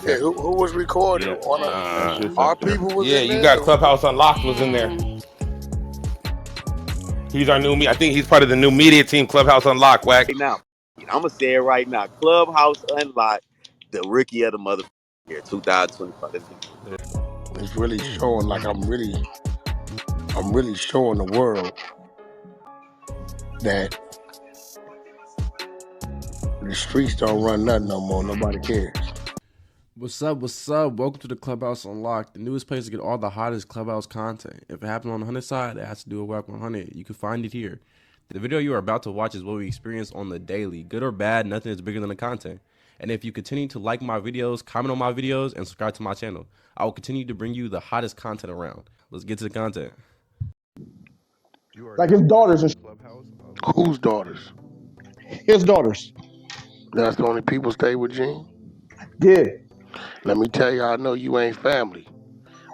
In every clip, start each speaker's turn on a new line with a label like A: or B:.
A: Yeah, who was recording? Our people was
B: yeah,
A: in there?
B: you got Clubhouse Unlocked was in there. He's our new I think he's part of the new media team, Clubhouse Unlocked, Wack.
C: Right now, I'm gonna say it right now. Clubhouse Unlocked, the rookie of the motherfucker year, 2025.
A: It's really showing like I'm really showing the world that the streets don't run nothing no more. Nobody cares.
D: What's up? What's up? Welcome to the Clubhouse Unlocked, the newest place to get all the hottest Clubhouse content. If it happened on the 100 side, it has to do with Wack 100. You can find it here. The video you are about to watch is what we experience on the daily. Good or bad, nothing is bigger than the content. And if you continue to like my videos, comment on my videos, and subscribe to my channel, I will continue to bring you the hottest content around. Let's get to the content.
E: Like his daughters and
A: Whose daughters?
E: his daughters.
A: That's the only people stay with Gene?
E: Yeah.
A: Let me tell you, I know you ain't family.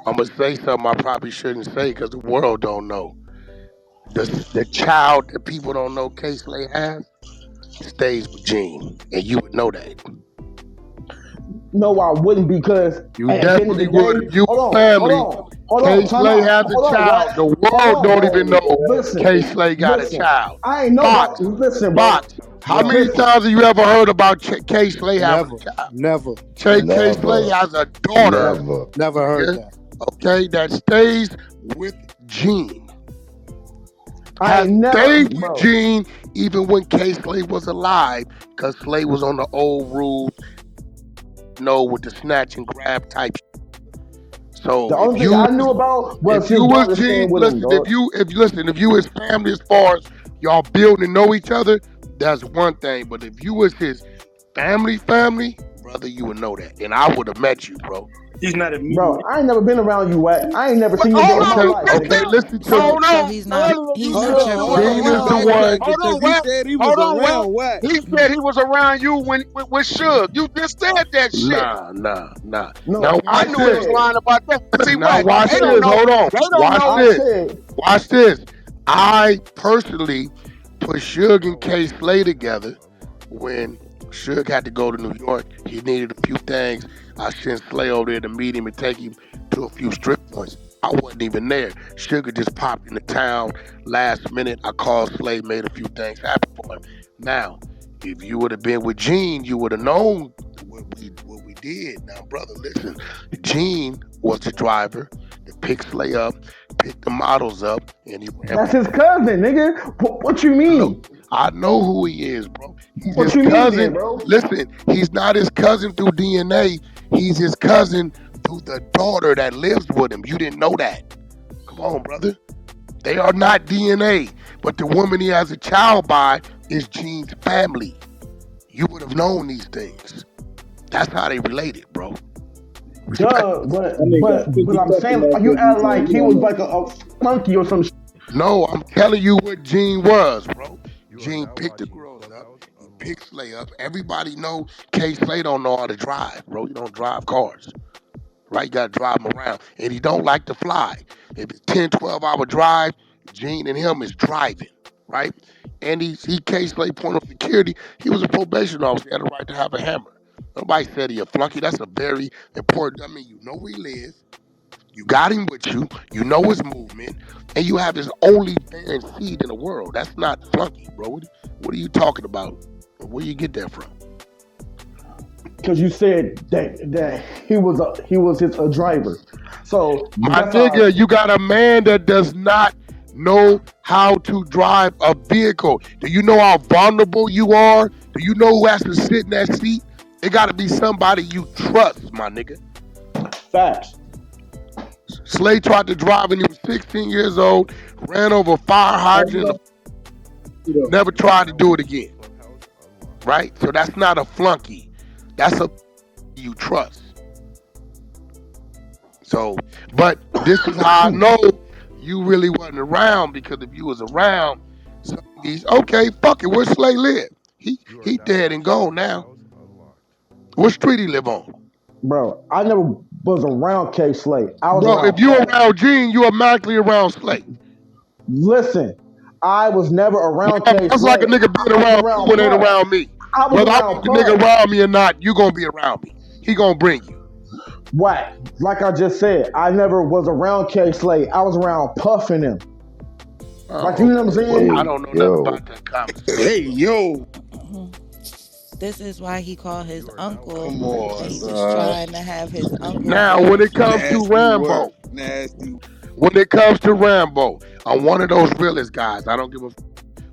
A: I'm going to say something I probably shouldn't say because the world don't know. The child that people don't know K-Slay has stays with Gene, and you would know that.
E: No, I wouldn't, because
A: you definitely would if you were family. K-Slay has a child. The world don't even know K-Slay got a child.
E: I ain't know about
A: Box. How many times have you ever heard about K-Slay having a child?
F: Never.
A: K-Slay has a daughter.
F: Never heard that.
A: Okay, that stays with Gene.
E: I
A: stayed with Gene even when K-Slay was alive, because Slay was on the old rules, with the snatch and grab type. So
E: the only thing I knew about was
A: if you was Gene, if you was family as far as y'all building and know each other, that's one thing. But if you was his family, brother, you would know that. And I would have met you, bro.
G: He's not a
E: bro. I ain't never been around you, Wack. I ain't never seen you in my life.
A: Okay, listen to me.
H: So he's not
A: Gene is the one.
F: Hold on, Wack.
G: He said he was around you when Suge. You just said that shit.
A: Nah.
E: No,
G: I knew he was lying about that. See,
A: now watch this. Hold on. Watch this. I personally put Suge and K-Slay together when Suge had to go to New York. He needed a few things. I sent Slay over there to meet him and take him to a few strip joints. I wasn't even there. Sugar just popped into town last minute. I called Slay, made a few things happen for him. Now, if you would have been with Gene, you would have known what we did. Now, brother, listen. Gene was the driver that picked Slay up, picked the models up, and he went.
E: That's his cousin, nigga. What you mean?
A: I know who he is, bro. He's
E: what
A: his cousin.
E: Mean, bro?
A: Listen, he's not his cousin through DNA. He's his cousin through the daughter that lives with him. You didn't know that. Come on, brother. They are not DNA, but the woman he has a child by is Gene's family. You would have known these things. That's how they related, bro.
E: Duh, but I'm saying, you act like he was like a funky or some shit.
A: No, I'm telling you what Gene was, bro. Gene picked the girls up. He picked Slay up. Everybody know K-Slay don't know how to drive, bro. You don't drive cars, right? You got to drive them around. And he don't like to fly. If it's 10, 12-hour drive, Gene and him is driving, right? And he K-Slay point of security. He was a probation officer. He had a right to have a hammer. Nobody said he a flunky. That's a very important. I mean, you know where he lives. You got him with you. You know his movement. And you have his only bearing seed in the world. That's not flunky, bro. What are you talking about? Where you get that from?
E: Because you said that he was his driver. So
A: my nigga, you got a man that does not know how to drive a vehicle. Do you know how vulnerable you are? Do you know who has to sit in that seat? It got to be somebody you trust, my nigga.
E: Facts.
A: Slay tried to drive when he was 16 years old, ran over a fire hydrant, never tried to do it again. Right? So that's not a flunky. That's a you trust. So, but this is how I know you really wasn't around, because if you was around, some of these, okay, fuck it, where Slay live? He dead and gone now. What street he live on?
E: Bro, I never was around K-Slay.
A: Bro, if you around Gene, you automatically around Slay.
E: Listen, I was never around K-Slay.
A: That's like a nigga being around when ain't around me. Whether I want the nigga around me or not, you gonna be around me. he gonna bring you.
E: Wack. Like I just said, I never was around K Slade. I was around puffing him. Like, you know what I'm saying?
A: I don't know nothing about that conversation.
F: Hey, yo.
H: This is why he called his uncle.
F: Come on,
H: And he was trying to have his uncle.
A: Now, when it comes to Rambo, when it comes to Rambo, I'm one of those realest guys. I don't give a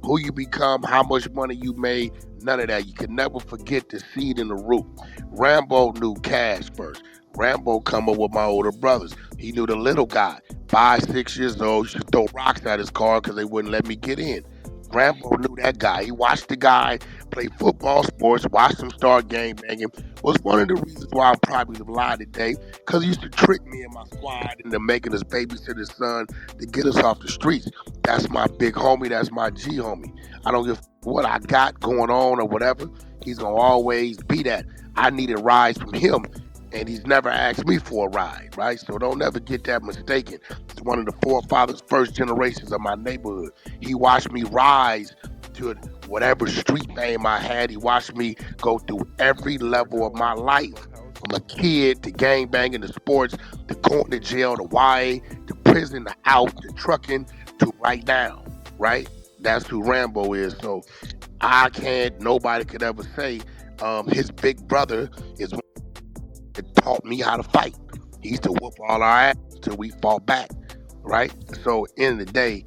A: who you become, how much money you made, none of that. You can never forget the seed in the root. Rambo knew cash first. Rambo come up with my older brothers. He knew the little guy, 5, 6 years old, used to throw rocks at his car because they wouldn't let me get in. Rambo knew that guy. He watched the guy play football, sports, watched him start game banging. Was one of the reasons why I'm probably alive today, because he used to trick me and my squad into making us babysit his son to get us off the streets. That's my big homie. That's my G homie. I don't give what I got going on or whatever. He's going to always be that. I needed rides from him, and he's never asked me for a ride, right? So don't ever get that mistaken. It's one of the forefathers, first generations of my neighborhood. He watched me rise to whatever street name I had. He watched me go through every level of my life, from a kid to gangbanging to sports to going to jail to YA to prison to out to trucking to right now, right? That's who Rambo is. So nobody could ever say his big brother is one that taught me how to fight. He used to whoop all our ass till we fought back, right? So end of the day,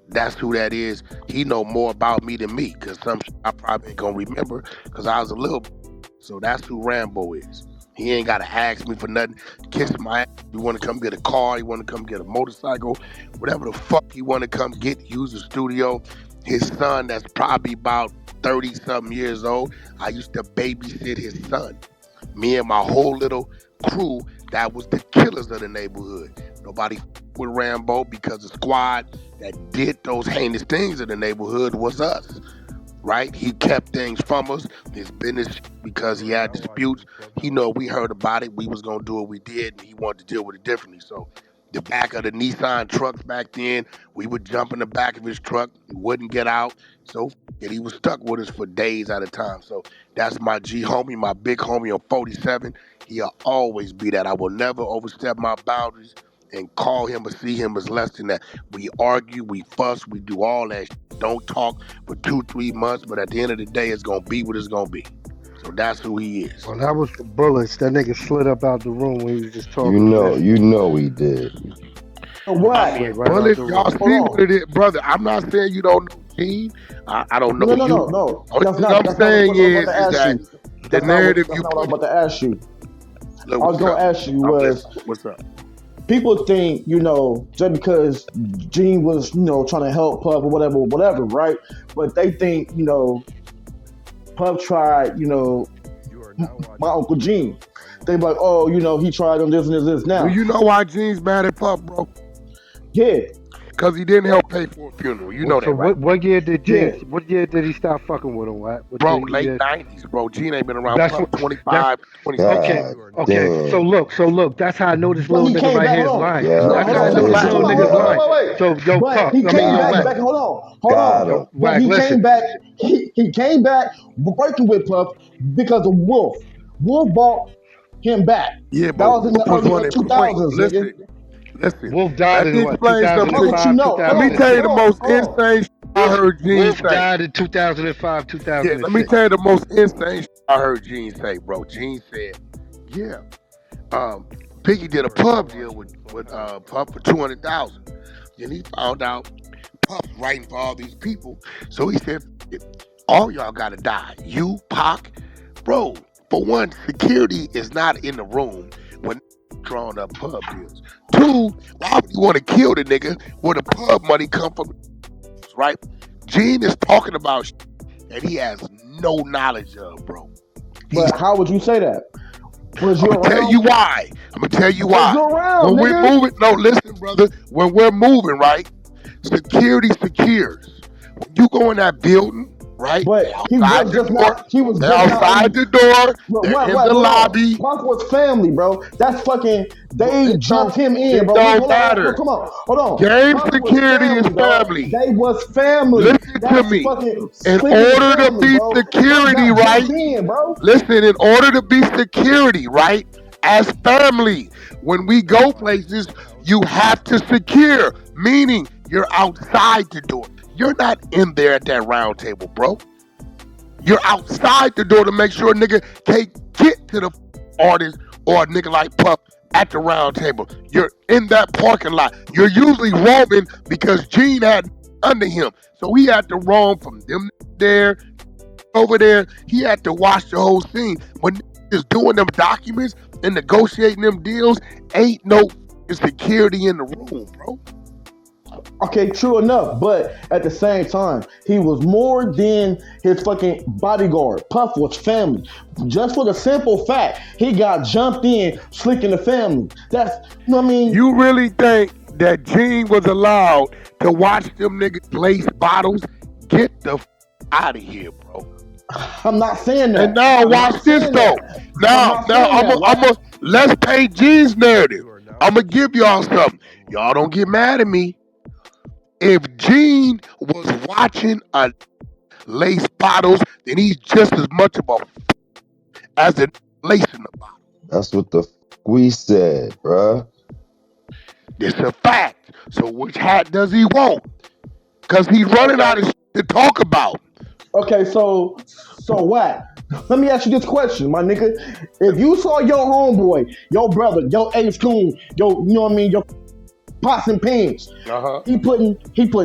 A: that's who that is. He know more about me than me, because some shit I probably ain't gonna remember because I was a little. So that's who Rambo is. He ain't gotta ask me for nothing. Kiss my ass. He want to come get a car. He want to come get a motorcycle. Whatever the fuck he want to come get, use the studio. His son, that's probably about 30-something years old, I used to babysit his son. Me and my whole little crew, that was the killers of the neighborhood. Nobody with Rambo, because the squad that did those heinous things in the neighborhood was us, right? He kept things from us, his business, because he had disputes. He know we heard about it. We was going to do what we did, and he wanted to deal with it differently. So the back of the Nissan trucks back then, we would jump in the back of his truck. He wouldn't get out. So and he was stuck with us for days at a time. So that's my G homie, my big homie on 47. He'll always be that. I will never overstep my boundaries and call him or see him as less than that. We argue, we fuss, we do all that shit. Don't talk for 2-3 months, but at the end of the day, it's going to be what it's going to be. So that's who he is.
I: Well, that was the bullets. That nigga slid up out the room when he was just talking.
J: You know he did.
E: What?
A: I mean, bullets, y'all see what it is, brother. I'm not saying you don't know Gene. I don't know you.
E: No.
A: What I'm saying is that the narrative you
E: put. That's not what I'm about to ask you.
A: Look,
E: I was going to ask you was,
A: what's up?
E: People think, just because Gene was, trying to help Puff or whatever, right? But they think, Puff tried, my Uncle Gene. They be like, oh, he tried him this and this now.
A: Do you know why Gene's mad at Puff, bro?
E: Yeah.
A: Because he didn't help pay for a funeral. You know that, right?
I: What year did Gene, what year did he stop fucking with him?
A: Bro, late 90s, bro. Gene ain't been around Puff 25, 26.
I: Okay. So look, that's how I know this little nigga right here is lying. That's how I know this little nigga's lying. So, yo, Puff,
E: he came back, hold on. But he came back working with Puff because of Wolf. Wolf bought him back.
A: Yeah,
E: that was in the early 2000s.
A: Listen,
I: Wolf died in
E: 2005.
A: Let me tell you the most insane shit I heard Gene say.
I: Wolf died in 2005, 2006.
A: Yeah, let me tell you the most insane shit I heard Gene say, bro. Gene said, yeah, Biggie did a pub deal with Puff for $200,000. Then he found out Puff's writing for all these people. So he said, all y'all gotta die. You, Pac, bro. For one, security is not in the room when drawing up pub deals. 2, why would you want to kill the nigga where the pub money come from, right? Gene is talking about shit that he has no knowledge of, bro.
E: But how would you say that?
A: I'm gonna tell you why.
E: Around,
A: when we're moving, no, listen, brother. When we're moving, right? Security secures. When you go in that building, right?
E: But he was just not. He was
A: They're
E: just not.
A: outside the door. They're in the lobby.
E: Puff was family, bro. That's fucking. They jumped him in, bro.
A: It don't matter.
E: Come on, hold on.
A: Game
E: Puff
A: security
E: family,
A: is family.
E: They was family.
A: Listen to me. In order to be security, right? Listen, in order to be security, right? As family, when we go places, you have to secure, meaning you're outside the door. You're not in there at that round table, bro. You're outside the door to make sure a nigga can't get to the artist or a nigga like Puff at the round table. You're in that parking lot. You're usually roaming because Gene had under him. So he had to roam from them there, over there. He had to watch the whole scene. When just doing them documents and negotiating them deals, ain't no security in the room, bro.
E: Okay, true enough, but at the same time, he was more than his fucking bodyguard. Puff was family. Just for the simple fact, he got jumped in, slicking the family. That's, you know what I mean?
A: You really think that Gene was allowed to watch them niggas lace bottles? Get the out of here, bro.
E: I'm not saying that.
A: And now watch this though. Now I'm let's paint Gene's narrative. I'm gonna give y'all something. Y'all don't get mad at me. If Gene was watching a lace bottles, then he's just as much of a as a lace in the bottle.
J: That's what the we said, bruh.
A: It's a fact. So which hat does he want? Because he's running out of shit to talk about.
E: Okay, so Wack, let me ask you this question, my nigga. If you saw your homeboy, your brother, your ex-coon, you know what I mean, your pots and pans, he putting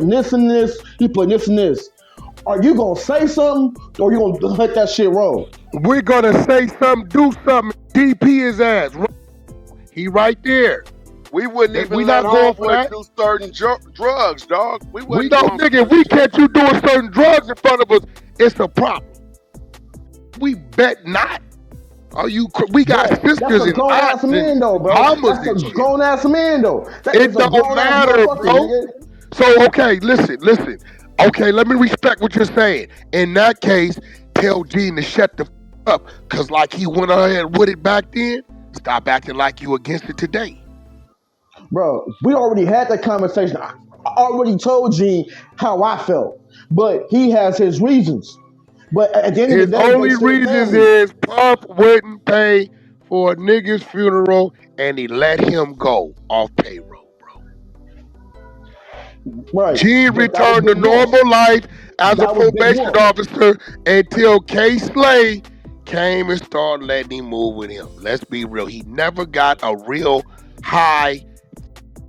E: this in this, he putting this in this. Are you gonna say something, or you gonna let that shit roll?
A: We're gonna say something, do something, DP his ass. He right there.
G: We wouldn't even let homeboy do certain drugs, dog.
A: We don't, nigga, if we catch you doing certain drugs in front of us, it's a problem. We bet not. Are you? We got sisters and aunts and mamas and shit.
E: Grown ass man though.
A: It don't matter, bro. So okay, listen. Okay, let me respect what you're saying. In that case, tell Gene to shut the up, cause like he went ahead with it back then. Stop acting like you against it today.
E: Bro, we already had that conversation. I already told Gene how I felt, but he has his reasons. But at the end of the day,
A: his only reasons is Puff wouldn't pay for a nigga's funeral and he let him go off payroll, bro.
E: Right.
A: Gene returned to normal life as a probation officer until K. Slay came and started letting him move with him. Let's be real. He never got a real high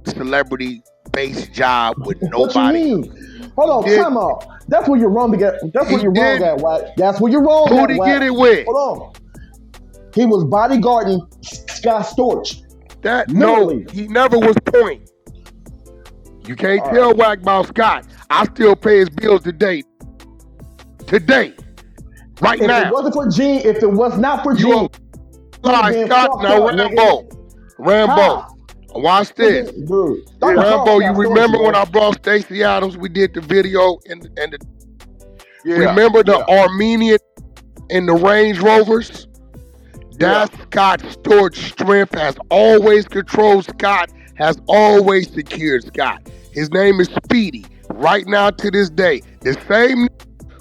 A: celebrity-based job with nobody.
E: What you mean? Hold on, time out. That's where you're wrong at. That's where you're wrong at, Wack. That's where you're wrong at,
A: Who'd he get it with?
E: Hold on. He was bodyguarding Scott Storch.
A: No, he never was point. You can't tell Wack about Scott. I still pay his bills today. Right now.
E: If it wasn't for Gene, if it was not for Gene,
A: Scott, now Rambo. Watch this. Rambo, you remember when I brought Stacey Adams, we did the video remember the Armenian and the Range Rovers? That's Scott Storch strength, has always controlled Scott, has always secured Scott. His name is Speedy. Right now to this day, the same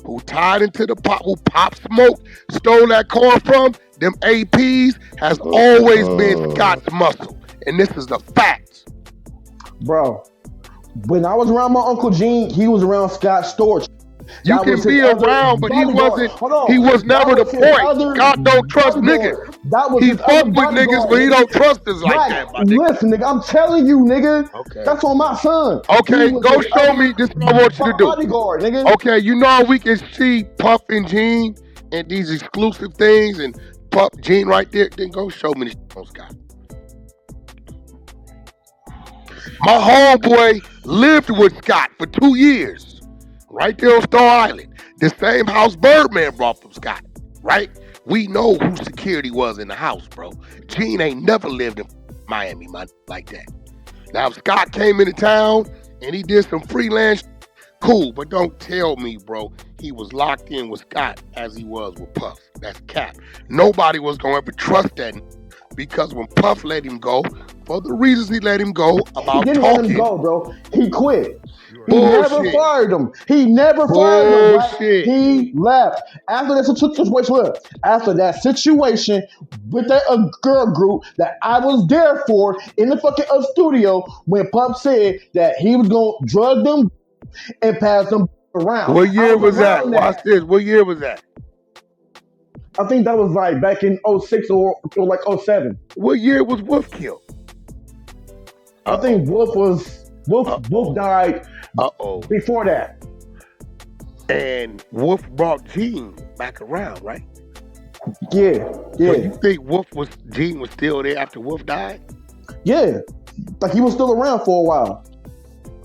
A: who tied into the pop, who Pop Smoke stole that car from, them APs, has always been Scott's muscle. And this is the fact.
E: Bro, when I was around my Uncle Gene, he was around Scott Storch.
A: You can be around, but he was never the point. God don't trust niggas. He fuck with niggas, but he don't trust us like that, my nigga.
E: Listen, nigga, I'm telling you, nigga. Okay. That's on my son.
A: Okay, go show me. This is what I want you to do.
E: Bodyguard, nigga.
A: Okay, you know how we can see Puff and Gene and these exclusive things and Puff, Gene right there? Then go show me this on Scott. My homeboy lived with Scott for 2 years, right there on Star Island. The same house Birdman brought from Scott, right? We know who security was in the house, bro. Gene ain't never lived in Miami, like that. Now, if Scott came into town and he did some freelance, cool, but don't tell me, bro, he was locked in with Scott as he was with Puff. That's cap. Nobody was gonna ever trust that because when Puff let him go, for the reasons he let him go about
E: He didn't
A: talking.
E: let him go, bro. He quit. He
A: Bullshit.
E: never fired him. He never fired him. Right? He left after that situation. After that situation with that girl group that I was there for in the fucking studio when Puff said that he was gonna drug them and pass them around.
A: What year was that? Watch this. What year was that?
E: I think that was like back in 06 or like 07.
A: What year was Wolf killed?
E: I think Wolf died before that.
A: And Wolf brought Gene back around, right?
E: Yeah.
A: So you think Gene was still there after Wolf died?
E: Yeah. Like he was still around for a while.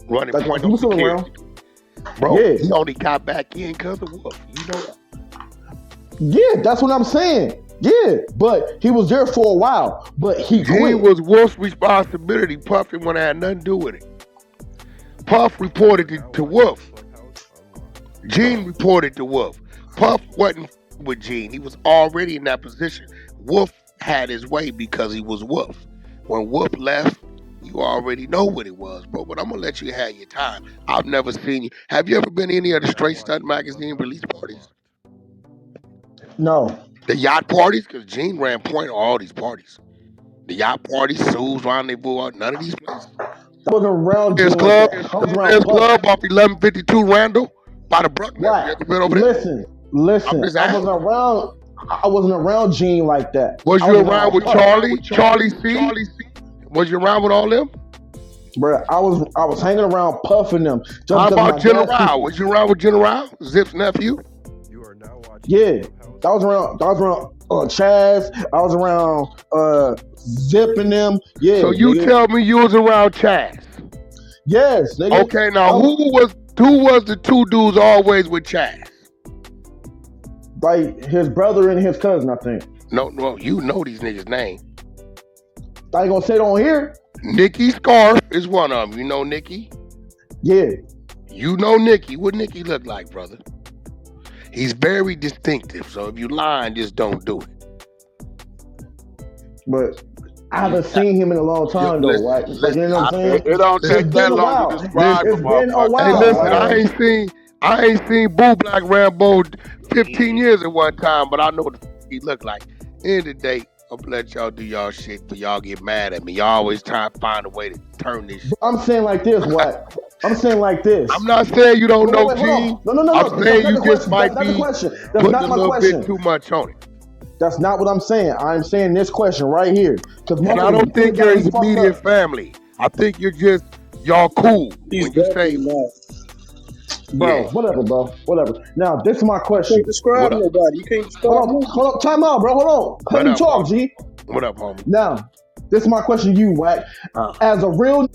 A: Running
E: like,
A: point
E: he was still around.
A: Bro, he only got back in because of Wolf. You know that?
E: Yeah, that's what I'm saying. Yeah, but he was there for a while. But he quit.
A: It was Wolf's responsibility. Puff didn't want to have nothing to do with it. Puff reported it to Wolf. Gene reported to Wolf. Puff wasn't with Gene. He was already in that position. Wolf had his way because he was Wolf. When Wolf left, you already know what it was, bro. But I'm going to let you have your time. I've never seen you. Have you ever been to any of the Straight Stunt magazine release parties?
E: No.
A: The yacht parties? Because Gene ran point on all these parties. The yacht parties, Sue's Rendezvous, none of these places.
E: I wasn't around
A: His club off 1152 Randall by the Bruckner.
E: Right.
A: You ever been over there?
E: Listen. I wasn't around Gene like that.
A: Was you around with Charlie? Charlie C? Was you around with all them?
E: Bro, I was hanging around Puff and them.
A: How about General? Was you around with General? Zip's nephew?
E: Yeah. I was around Chaz. I was around Zip and them. Yeah.
A: So you tell me you was around Chaz?
E: Yes, nigga.
A: Okay, now who was the two dudes always with Chaz?
E: Like his brother and his cousin, I think.
A: No, you know these niggas' names.
E: I ain't gonna say it on here.
A: Nikki Scarf is one of them. You know Nikki?
E: Yeah.
A: You know Nikki. What Nikki look like, brother? He's very distinctive. So if you lying, just don't do it.
E: But I haven't seen him in a long time, though, right? Like, you know what I'm saying?
G: It don't take that long to describe him.
E: It's been a while.
A: Hey, listen, I ain't seen Boo Black Rambo 15 years at one time, but I know what he look like. End of the day, I'm gonna let y'all do y'all shit, but y'all get mad at me. Y'all always try to find a way to turn this shit.
E: I'm saying like this, what? I'm saying like this.
A: I'm not saying you don't know Gene.
E: No.
A: I'm saying you just might be
E: putting a little bit
A: too much on it.
E: That's not what I'm saying. I'm saying this question right here.
A: And I don't think you're his immediate family. I think y'all cool when you say.
E: Bro, whatever, bro. Whatever. Now, this is my question.
F: You can't describe nobody. You can't describe
E: Hold on. Time out, bro. Hold on. Let me talk, G.
A: What up, homie?
E: Now, this is my question to you, Wack. As a real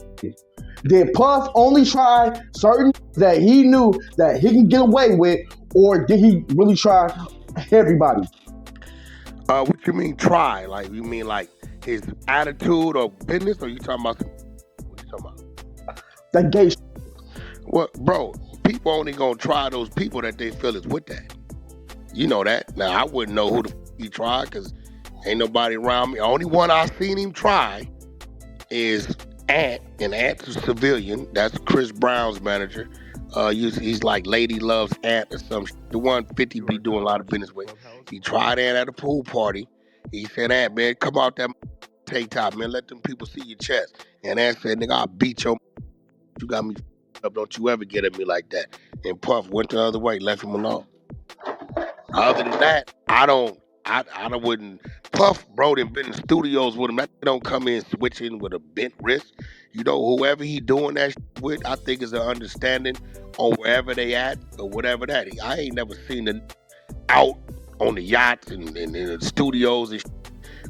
E: did Puff only try certain that he knew that he can get away with, or did he really try everybody?
A: What you mean try? Like, you mean like his attitude or business, or you talking about what you talking about?
E: That gay shit.
A: What, bro? People only gonna try those people that they feel is with that. You know that. Now, I wouldn't know who the he tried because ain't nobody around me. The only one I seen him try is Ant, and Ant's a civilian. That's Chris Brown's manager. He's like Lady Loves Ant or some the one 50 be doing a lot of business with. He tried Ant at a pool party. He said, Ant, man, come out that tank top, man. Let them people see your chest. And Ant said, nigga, I'll beat your you got me up. Don't you ever get at me like that. And Puff went the other way, left him alone. Other than that, I wouldn't. Puff, bro, been in studios with him. That don't come in switching with a bent wrist. You know, whoever he doing that with, I think is an understanding on wherever they at or whatever that. I ain't never seen them out on the yachts and the studios and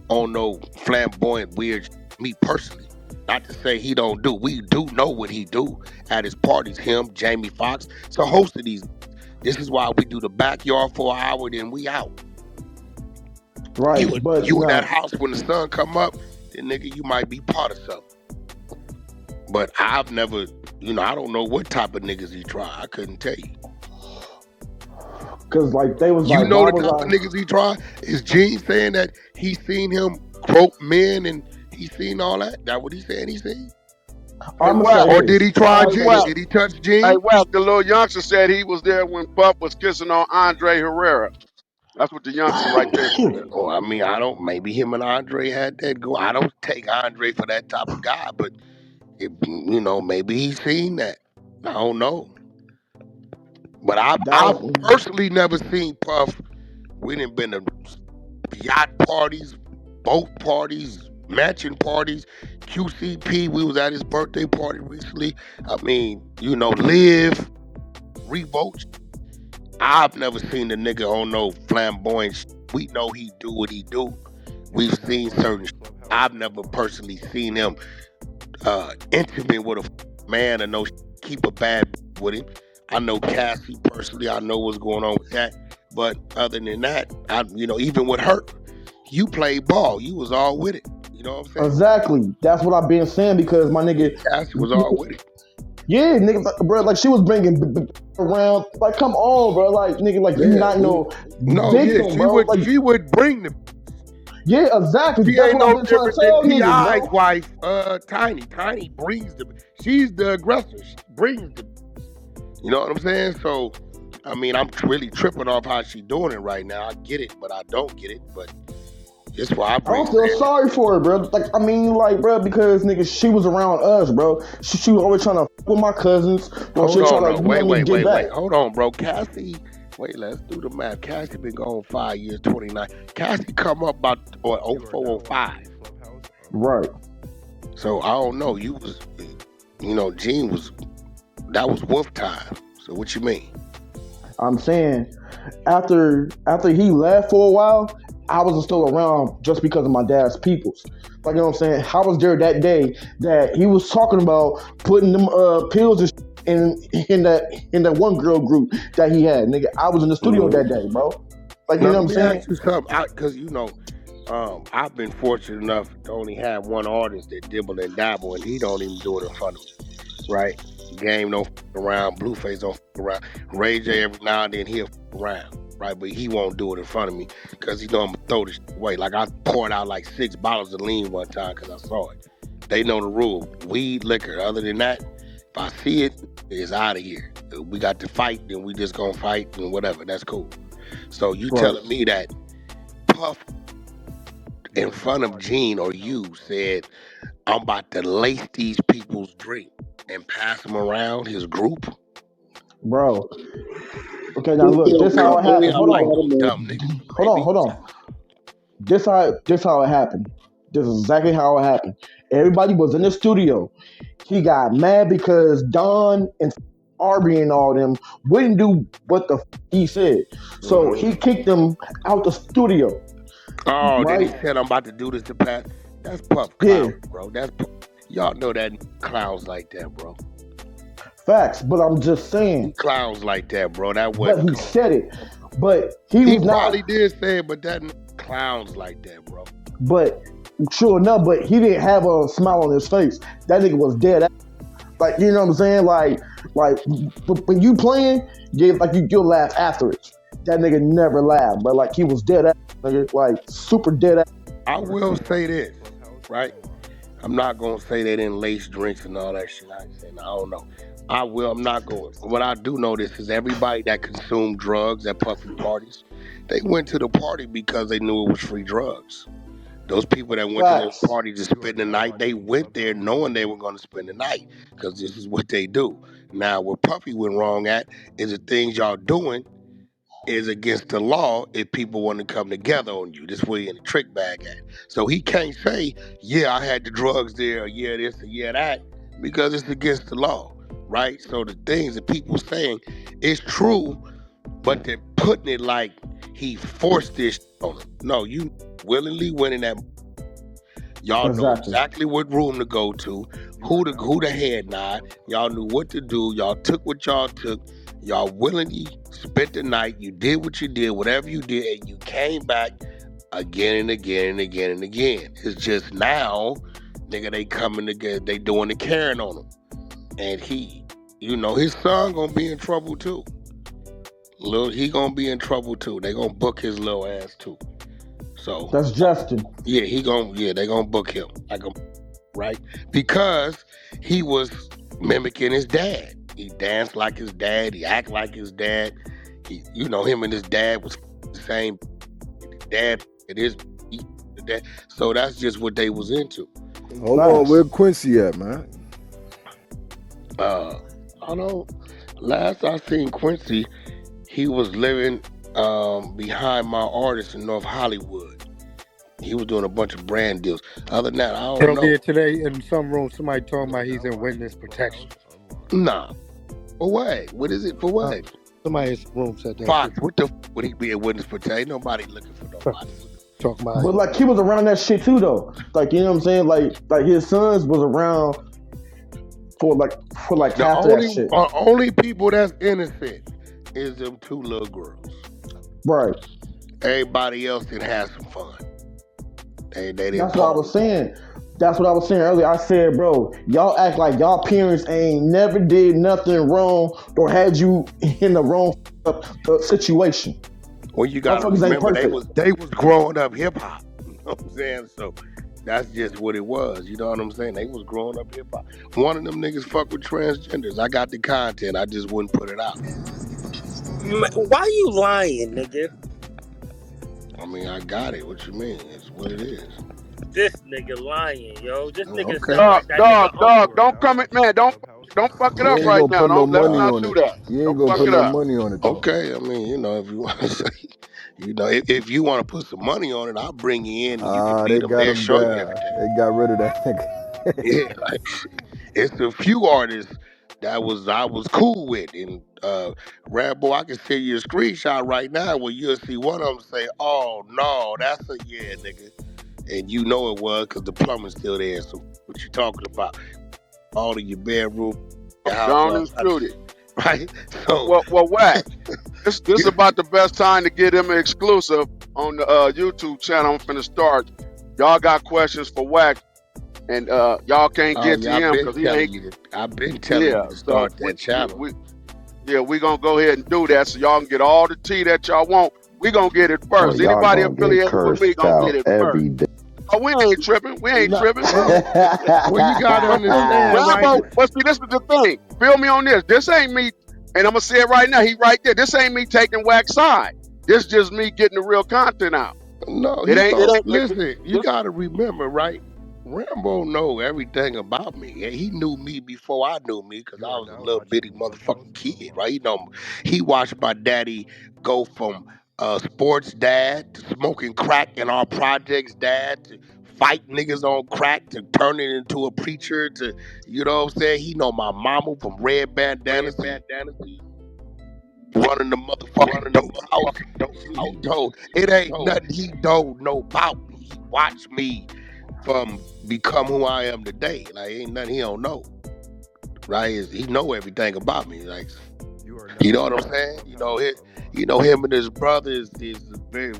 A: on no flamboyant weird me personally. Not to say he don't do. We do know what he do at his parties. Him, Jamie Foxx. It's a host of these. This is why we do the backyard for an hour, then we out.
E: Right,
A: you in that house when the sun come up, then nigga, you might be part of something. But I've never, I don't know what type of niggas he try. I couldn't tell you.
E: Cause like they was
A: You
E: like,
A: know
E: why
A: the
E: was
A: type of niggas he tried? Is Gene saying that he seen him croak men and he seen all that? That what he saying he seen?
G: Hey,
E: I'm gonna
G: Wack.
E: say
A: Or did
E: this.
A: he try
G: Hey,
A: Gene?
G: Wack.
A: Did he touch
G: Hey,
A: Gene?
G: Wack. The little youngster said he was there when Puff was kissing on Andre Herrera. That's what the youngster right there said.
A: Well, I mean, I don't. Maybe him and Andre had that go. I don't take Andre for that type of guy, but maybe he's seen that. I don't know. But I've personally never seen Puff. We done been to yacht parties, boat parties, mansion parties, QCP. We was at his birthday party recently. I mean, Live, Revolt. I've never seen the nigga on no flamboyant shit. We know he do what he do. We've seen certain shit. I've never personally seen him intimate with a man or no keep a bad with him. I know Cassie personally. I know what's going on with that. But other than that, even with her, you played ball. You was all with it. You know what I'm saying?
E: Exactly. That's what I've been saying because my nigga
A: Cassie was all with it.
E: Yeah, nigga, bro, like she was bringing around. Like, come on, bro. Like, nigga, like you not no victim,
A: she
E: bro.
A: she would bring the.
E: Yeah, exactly.
A: She
E: That's
A: ain't
E: what I've
A: no
E: been trying to
A: different
E: tell
A: than
E: niggas,
A: T.I.'s
E: bro.
A: wife, Tiny. Tiny brings the. She's the aggressor. She brings the. You know what I'm saying? So, I mean, I'm really tripping off how she doing it right now. I get it, but I don't get it. But that's why I bring.
E: I don't feel sorry for her, bro. Like, I mean, like, bro, because nigga, she was around us, bro. She was always trying to with my cousins.
A: Hold on, wait.
E: Back.
A: Hold on, bro. Cassie, wait, let's do the math. Cassie been gone 5 years, 29. Cassie come up about 04, 05.
E: Right.
A: So I don't know. You was, Gene was. That was wolf time. So what you mean?
E: I'm saying, after he left for a while, I wasn't still around just because of my dad's peoples. Like, you know what I'm saying? I was there that day that he was talking about putting them pills in that one girl group that he had. Nigga, I was in the studio that day, bro. Like, you know what I'm saying?
A: Ask you something, because I've been fortunate enough to only have one artist that dibble and dabble, and he don't even do it in front of me, right? Game don't f around, Blueface don't f around, Ray J every now and then he'll f around, right? But he won't do it in front of me because he know I'm gonna throw this away. Like I poured out like 6 bottles of lean one time because I saw it. They know the rule: weed, liquor. Other than that, if I see it, it's out of here. We got to fight, then we just gonna fight and whatever. That's cool. So you telling me that Puff in front of Gene or you said, I'm about to lace these people's drink and pass them around his group?
E: Bro. Okay, now look, this how it happened. Hold on.
A: Dumb niggas.
E: Hold on. This how it happened. This is exactly how it happened. Everybody was in the studio. He got mad because Don and Arby and all them wouldn't do what the he said. So he kicked them out the studio.
A: Oh, right? Then he said, I'm about to do this to Pat. That's Puff clowns, bro. That's y'all know that clowns like that, bro.
E: Facts, but I'm just saying.
A: He clowns like that, bro. That
E: wasn't. But he said it. But he was
A: probably did say it, but that clowns like that, bro.
E: But sure enough, but he didn't have a smile on his face. That nigga was dead. Like, you know what I'm saying? Like when you playing, you'll laugh after it. That nigga never laughed, but like he was dead, nigga, like super dead.
A: I will say this, right? I'm not gonna say they didn't lace drinks and all that shit. I don't know. I'm not going. What I do know this is everybody that consumed drugs at Puffy parties, they went to the party because they knew it was free drugs. Those people that went to those parties to spend the night, they went there knowing they were going to spend the night because this is what they do. Now, where Puffy went wrong at is the things y'all doing is against the law if people want to come together on you. This is where you're in the trick bag at. So he can't say, yeah, I had the drugs there, or yeah, this, or yeah, that, because it's against the law, right? So the things that people saying is true, but they're putting it like he forced this on him. No, you willingly went in that. Y'all know exactly what room to go to, who the head nod. Y'all knew what to do. Y'all took what y'all took. Y'all willingly spent the night. You did what you did, whatever you did, and you came back again and again and again and again. It's just now, nigga, they coming together. They doing the Karen on him, and he, his son gonna be in trouble too. he gonna be in trouble too. They gonna book his little ass too. So
E: that's Justin.
A: Yeah, they gonna book him right? Because he was mimicking his dad. He danced like his dad. He act like his dad. Him and his dad was the same. Dad, it is dad. So that's just what they was into.
K: Hold on, where Quincy at, man?
A: I don't know. Last I seen Quincy, he was living behind my artist in North Hollywood. He was doing a bunch of brand deals. Other than that, I don't know.
I: Earlier today in some room, somebody talking about he's in witness protection.
A: Nah. For what? What is it for what?
I: Somebody in the room said that.
A: Fox, what the would he be in witness protection? Ain't nobody looking for nobody.
I: Talking about.
E: But like he was around that shit too though. Like, you know what I'm saying? Like his sons was around for like half of that shit.
A: The only people that's innocent is them two little girls.
E: Right.
A: Everybody else can have some fun. They didn't.
E: That's what I was saying. That's what I was saying earlier. I said, bro, y'all act like y'all parents ain't never did nothing wrong or had you in the wrong situation.
A: Well, you gotta remember they was growing up hip hop. You know what I'm saying? So that's just what it was. You know what I'm saying? They was growing up hip hop. One of them niggas fuck with transgenders. I got the content. I just wouldn't put it out.
L: Why you lying, nigga?
A: I mean, I got it. What you mean? It's what it is.
L: This nigga lying, yo. This nigga
G: dog, don't come at man. Don't fuck it up right now. Don't let's not do that.
K: You ain't gonna put no money on it. Though.
A: Okay, I mean, if you want to say, if you want to put some money on it, I'll bring you in. And you can beat them there, show you everything.
K: They got rid of that nigga.
A: Yeah, like it's a few artists that I was cool with, and Rambo, I can send you a screenshot right now where you'll see one of them say, "Oh no, that's a yeah, nigga," and you know it was because the plumbing's still there. So what you talking about? All in your bedroom, your house, right? So
G: well, Wack. This is about the best time to get him an exclusive on the YouTube channel. I'm finna start. Y'all got questions for Wack, and y'all can't get to him because he ain't.
A: I've been telling you to start that channel.
G: We gonna go ahead and do that so y'all can get all the tea that y'all want. We gonna get it first.
J: Well,
G: anybody affiliated with me gonna get it
J: every
G: first.
J: Day.
G: Oh, we ain't tripping. Well, you
A: gotta understand,
G: Rambo, but see, this is the thing. Feel me on this. This ain't me, and I'm gonna say it right now. He right there. This ain't me taking Wack's side. This just me getting the real content out.
A: No, it ain't. Listen, you gotta remember, right? Rambo know everything about me. He knew me before I knew me because I was a little bitty motherfucking kid, right? He watched my daddy go from sports dad to smoking crack in our projects dad to fight niggas on crack to turning into a preacher to, you know what I'm saying? He know my mama from red bandanas running the motherfucking dope house. It ain't nothing he don't know about me. He watched me from become who I am today. Like, ain't nothing he don't know. Right? He know everything about me. Like, you know what I'm saying? Him and his brother is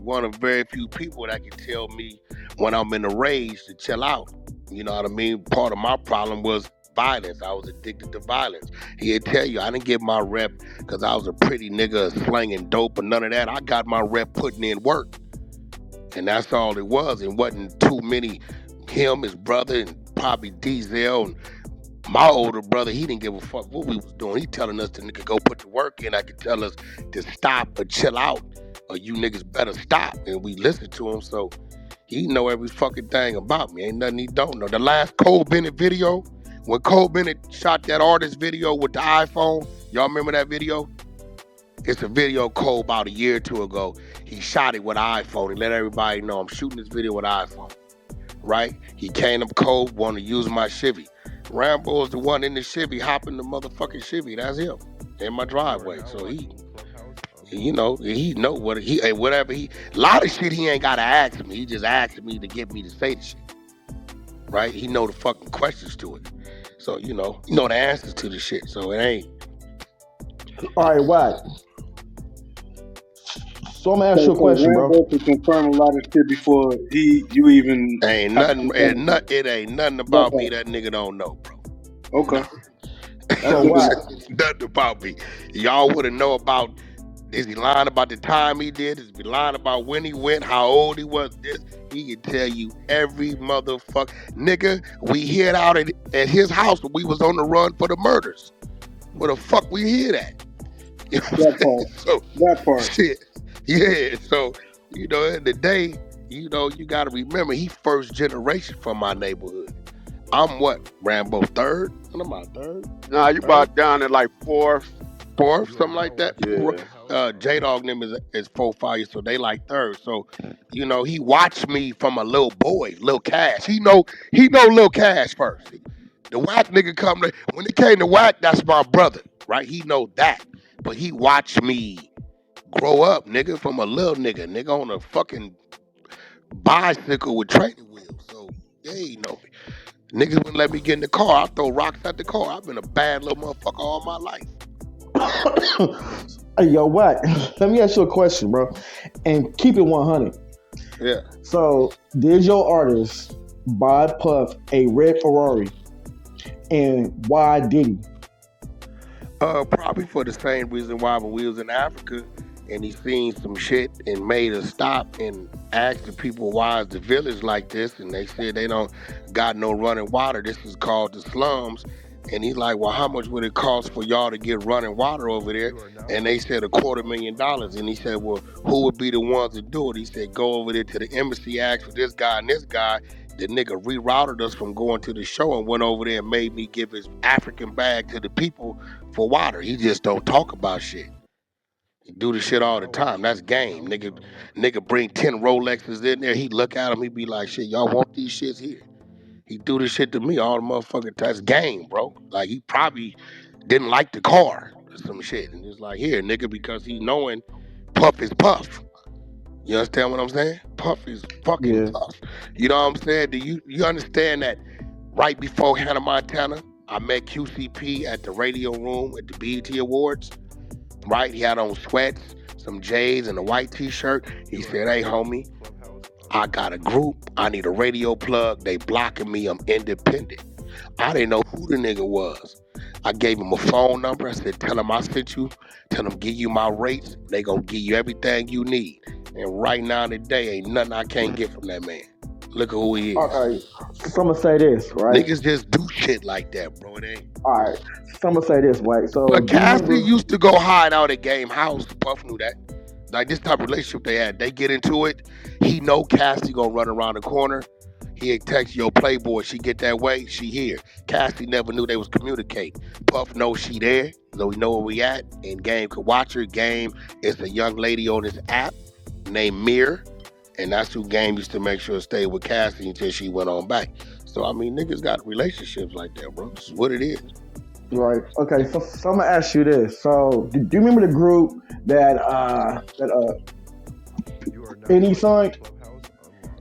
A: one of very few people that can tell me when I'm in a rage to chill out. You know what I mean? Part of my problem was violence. I was addicted to violence. He'd tell you I didn't get my rep because I was a pretty nigga slanging dope or none of that. I got my rep putting in work. And that's all it was. It wasn't too many. Him, his brother, and probably Diesel, and my older brother, he didn't give a fuck what we was doing. He telling us to nigga go put the work in. I could tell us to stop or chill out, or you niggas better stop. And we listened to him, so he know every fucking thing about me. Ain't nothing he don't know. The last Cole Bennett video, when Cole Bennett shot that artist video with the iPhone, y'all remember that video? It's a video Cole about a year or two ago. He shot it with an iPhone. He let everybody know I'm shooting this video with an iPhone. Right? He came up Cole, wanted to use my Chevy. Rambo is the one in the Chevy, hopping the motherfucking Chevy. That's him in my driveway. So he know what a lot of shit he ain't gotta ask me. He just asked me to get me to say the shit. Right? He know the fucking questions to it. So you know the answers to the shit. So it ain't.
E: All right, Wack. So I'm gonna ask you a question, bro.
F: Rambo could confirm a lot of shit before you even.
A: Ain't nothing. It ain't nothing about me that nigga don't know, bro.
F: Okay.
A: Nothing about me. Y'all wouldn't know about Is he lying about the time he did? Is he lying about when he went, how old he was? This, he can tell you every motherfucker. Nigga, we hid out at his house when we was on the run for the murders. Where the fuck we hid at? You know what I'm saying? So,
F: that part.
A: Shit. Yeah, so, you know, in the day, you know, you got to remember, he first generation from my neighborhood. I'm what, Rambo, third? What am I, third?
G: Nah, you about down at like fourth,
A: something like that.
G: Yeah.
A: J-Dog them is 4-5 years, so they like third. So, you know, he watched me from a little boy, Lil Cash. He know Lil Cash first. The Wack nigga when it came to Wack, that's my brother, right? He know that. But he watched me grow up, nigga, from a little nigga on a fucking bicycle with training wheels. So, yeah, he know me. Niggas wouldn't let me get in the car. I throw rocks at the car. I've been a bad little motherfucker all my life.
E: Hey, yo, Wack, let me ask you a question, bro. And keep it 100.
A: Yeah.
E: So, did your artist buy Puff a red Ferrari? And why did he?
A: Probably for the same reason why when we was in Africa and he seen some shit and made us stop and asked the people why is the village like this, and they said they don't got no running water. This is called the slums. And he's like, well, how much would it cost for y'all to get running water over there? And they said $250,000. And he said, well, who would be the ones to do it? He said, go over there to the embassy, ask for this guy and this guy. The nigga rerouted us from going to the show and went over there and made me give his African bag to the people for water. He just don't talk about shit. He do the shit all the time. That's game. Nigga bring 10 Rolexes in there. He look at him. He be like, shit, y'all want these shits here? He do this shit to me all the motherfucking time. That's game, bro. Like, he probably didn't like the car or some shit. And it's like, here, nigga, because he knowing Puff is Puff. You understand what I'm saying? Puff is fucking tough. You know what I'm saying? Do you understand that right before Hannah Montana, I met QCP at the radio room at the BET Awards, right? He had on sweats, some J's and a white t-shirt. He said, hey, homie, I got a group. I need a radio plug. They blocking me. I'm independent. I didn't know who the nigga was. I gave him a phone number. I said, tell him I sent you. Tell him give you my rates. They gonna give you everything you need. And right now today, ain't nothing I can't get from that man. Look at who he is.
E: All right. So I'm gonna say this, right?
A: Niggas just do shit like that, bro. It ain't.
E: All right. So I'm gonna say this, right? So,
A: but Cassie used to go hide out at Game House. Puff knew that. Like, this type of relationship they had. They get into it. He know Cassie gonna run around the corner. He text, yo, Playboy, she get that way, she here. Cassie never knew they was communicating. Puff knows she there, so we know where we at. And Game could watch her. Game is a young lady on this app named Mir. And that's who Game used to make sure to stay with Cassie until she went on back. So, I mean, niggas got relationships like that, bro. This is what it is.
E: Right. Okay. So I'm gonna ask you this. So, do you remember the group that Benny signed?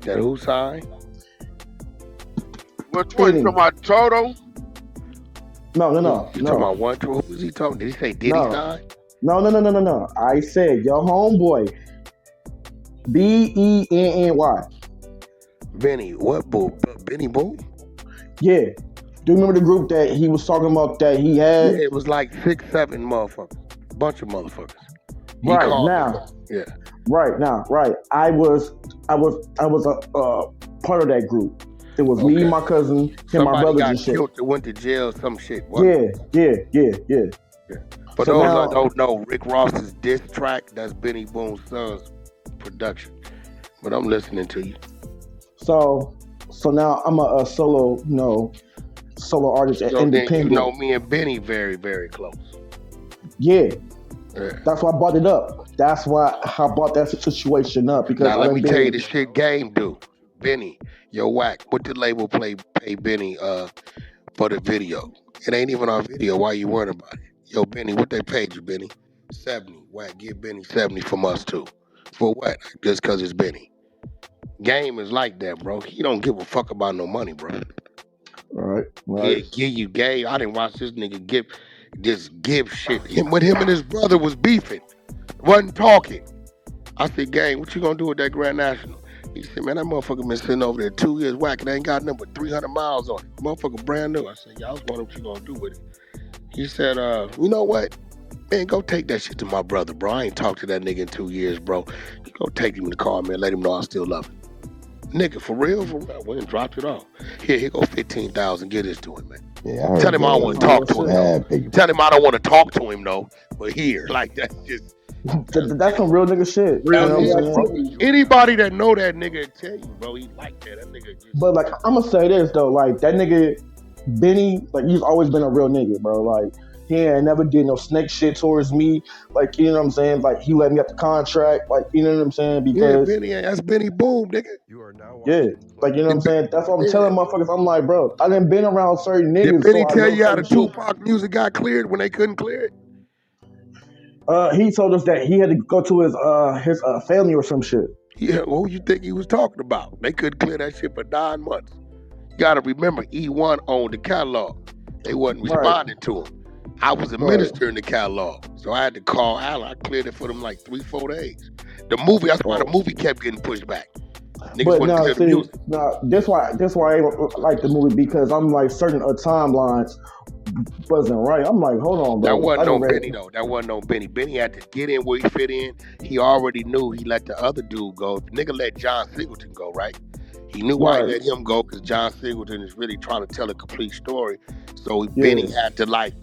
A: That who signed?
G: Which one? You talking about Toto?
E: No.
A: You talking about one? Who was he talking? Did he say Diddy signed?
E: No. I said your homeboy. Benny.
A: Benny. What boo? Benny Boo?
E: Yeah. Do you remember the group that he was talking about that he had?
A: Yeah, it was like 6, 7 motherfuckers. Bunch of motherfuckers.
E: Right now.
A: Yeah.
E: Right now. Right. I was a part of that group. It was me, my cousin, and my brothers and shit.
A: Killed that went to jail, some shit. What?
E: Yeah.
A: For those that don't know, Rick Ross's diss track, that's Benny Boone's son's production. But I'm listening to you.
E: So now I'm a solo, solo artist and independent.
A: You know me and Benny very, very close.
E: Yeah. That's why I brought it up. That's why I brought that situation up. Because
A: now let me tell you the shit Game do. Benny, yo, Wack, what the label pay Benny for the video? It ain't even on video. Why you worrying about it? Yo, Benny, what they paid you, Benny? 70. Wack, give Benny 70 from us too. For what? Just cause it's Benny. Game is like that, bro. He don't give a fuck about no money, bro.
E: All right.
A: Yeah, give you Game. I didn't watch this nigga give shit. Him and his brother was beefing. Wasn't talking. I said, Game, what you gonna do with that Grand National? He said, man, that motherfucker been sitting over there 2 years. Wack, it ain't got nothing but 300 miles on it. Motherfucker brand new. I said, yeah, I was wondering what you gonna do with it. He said, you know what? Man, go take that shit to my brother, bro. I ain't talked to that nigga in 2 years, bro. Go take him in the car, man. Let him know I still love him. Nigga, for real? Went and dropped it off. Here go 15,000. Get this to him, man.
J: Yeah,
A: Tell him I don't want to talk to him, though. Tell him I don't want to talk to him, though. But here, like, that's just...
E: That's some real nigga shit.
A: Real nigga. Anybody that know that nigga tell you, bro, he like that. That nigga just...
E: But, like, I'm going to say this, though. Like, that nigga, Benny, like, he's always been a real nigga, bro. Like, he ain't never did no snake shit towards me. Like, you know what I'm saying? Like, he let me up the contract. Like, you know what I'm saying? Because...
A: Yeah, Benny, that's Benny Boom, nigga.
E: Yeah. Like, you know what I'm saying? That's what I'm telling motherfuckers. I'm like, bro, I done been around certain niggas.
A: Did Benny tell you how the
E: shit.
A: Tupac music got cleared when they couldn't clear it?
E: He told us that he had to go to his family or some shit.
A: Yeah, who you think he was talking about? They couldn't clear that shit for 9 months. You gotta remember, E1 owned the catalog. They wasn't responding to him. I was administering the catalog, so I had to call Alan. I cleared it for them like 3-4 days. The movie, that's why the movie kept getting pushed back. Niggas
E: but now, see, that's why I ain't like the movie, because I'm like certain timelines wasn't right. I'm like, hold on, bro.
A: That wasn't no Benny though. That wasn't no Benny. Benny had to get in where he fit in. He already knew he let the other dude go. If the nigga let John Singleton go, right? He knew why he let him go, because John Singleton is really trying to tell a complete story. So Benny had to, like,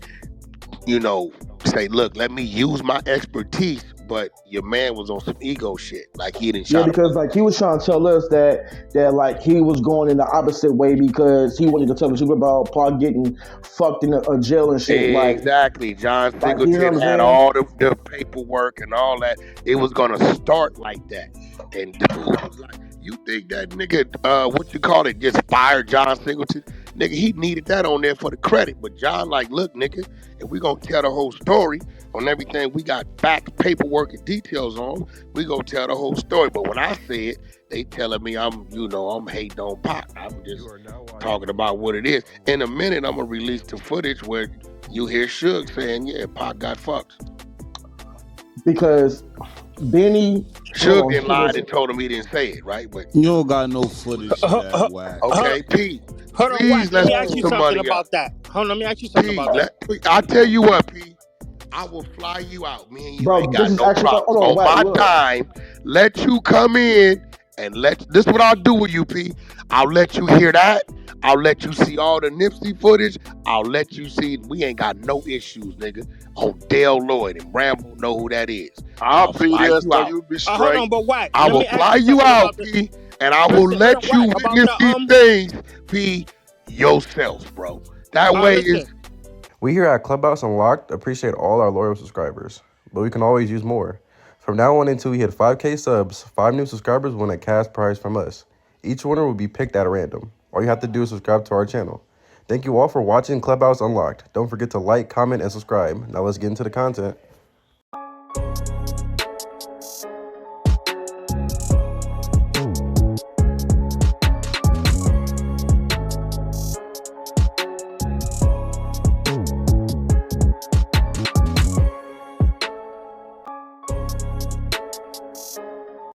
A: you know, say, look, let me use my expertise, but your man was on some ego shit. Like, he didn't shot
E: because like he was trying to tell us that like he was going in the opposite way because he wanted to tell the truth about Paul getting fucked in a jail and shit.
A: Exactly. John Singleton had all the paperwork and all that. It was gonna start like that. And dude was like, you think that nigga, what you call it, just fired John Singleton? Nigga, he needed that on there for the credit. But John like, look, nigga, if we gonna tell the whole story on everything we got back paperwork and details on, we gonna tell the whole story. But when I say it, they telling me I'm hating on Pac. I'm just talking about what it is. In a minute, I'm gonna release the footage where you hear Suge saying, yeah, Pac got fucked.
E: Because Benny...
A: Suge lied and told him he didn't say it, right? But
M: you don't got no footage of that, Wack.
A: Okay, P.
L: Hold on, Wack. Let me ask you something about that. Hold on, let me ask you something about that.
A: I tell you what, P. I will fly you out. Me and you ain't got no problem. On my time, let you come in and this is what I'll do with you, P. I'll let you hear that. I'll let you see all the Nipsey footage. I'll let you see we ain't got no issues, nigga. On Dale Lloyd and Rambo know who that is.
G: I'll be there so you be straight.
L: Hold on, but Wack.
A: I will fly you out, P. And I will let you witness these things, P, yourself, bro. That way is...
D: We here at Clubhouse Unlocked appreciate all our loyal subscribers, but we can always use more. From now on until we hit 5K subs, 5 new subscribers win a cash prize from us. Each winner will be picked at random. All you have to do is subscribe to our channel. Thank you all for watching Clubhouse Unlocked. Don't forget to like, comment, and subscribe. Now let's get into the content.